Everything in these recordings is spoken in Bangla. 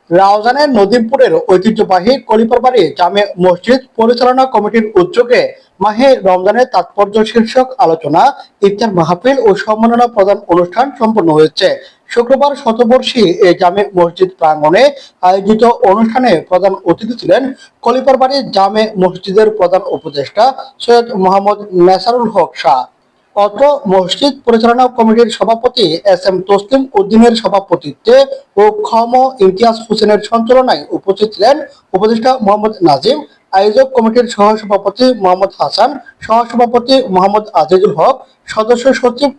রাউজানের নদীমপুরের ঐতিহ্যবাহী কলিপারবাড়ি জামে মসজিদ পরিচালনা কমিটির উদ্যোগে মাহে রমজানের তাৎপর্য শীর্ষক আলোচনা, ইফতার মাহফিল ও সম্মাননা প্রদান অনুষ্ঠান সম্পন্ন হয়েছে। শুক্রবার শতবর্ষী এই জামে মসজিদ প্রাঙ্গণে আয়োজিত অনুষ্ঠানে প্রধান অতিথি ছিলেন কলিপারবাড়ি জামে মসজিদের প্রধান উপদেষ্টা সৈয়দ মোহাম্মদ নেসারুল হক শাহ। অত্র মসজিদ পরিচালনা কমিটির সভাপতি এস.এম. তসলিম উদ্দিনের সভাপতিত্বে ও ইমতিয়াজ হোসেনের সঞ্চালনায় উপস্থিত ছিলেন উপদেষ্টা মোহাম্মদ নাজিম, আয়োজক কমিটির সহসভাপতি মোহাম্মদ হাসান, সহসভাপতি মোহাম্মদ আজিজুল হক, সদস্য সচিব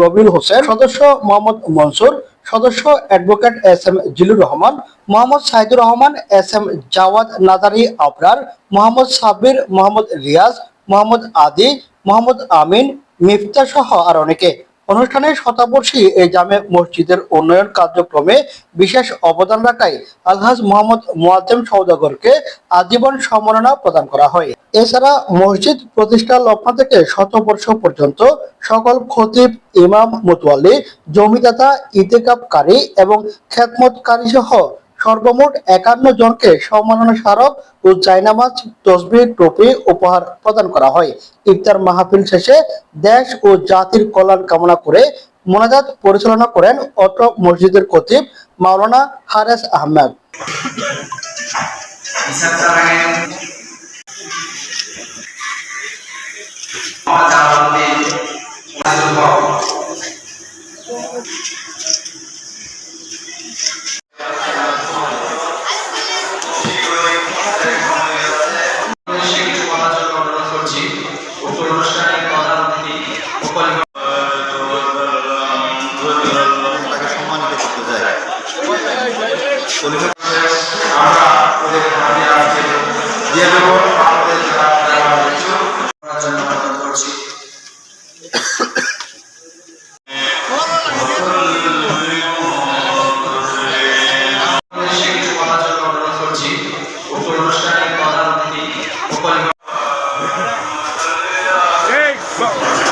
রবিউল হোসেন, সদস্য মোহাম্মদ মনসুর, সদস্য advocate S M. Zillur Rahman, Mohammad Saidur Rahman, S M. Jawad Nadari Abrar, Mohammad Sabbir, Mohammad Riaz, Mohammad Adi, Mohammad আমিন, মিফতা সহ আর অনেকে। অনুষ্ঠানে শতাবর্ষী এই জামে মসজিদের উন্নয়ন কার্যক্রমে বিশেষ অবদান রাখায় আলহাজ মোহাম্মদ মুয়াজ্জেম সওদাগরকে আজীবন সম্মাননা প্রদান করা হয়। এছাড়া মসজিদ প্রতিষ্ঠার লগ্ন থেকে শতবর্ষ পর্যন্ত সকল খতিব, ইমাম, মুতওয়াল্লি, জমিদাতা, ইতিকাফকারী এবং খেদমতকারী সহ সর্বমোট 51 জনকে সম্মাননা স্মারক ও জায়নামাজ, তসবিহ, টুপি উপহার প্রদান করা হয়। ইফতার মাহফিল শেষে দেশ ও জাতির কল্যাণ কামনা করে মোনাজাত পরিচালনা করেন অত্র মসজিদের খতিব মাওলানা হারেস আহমেদ। Hey,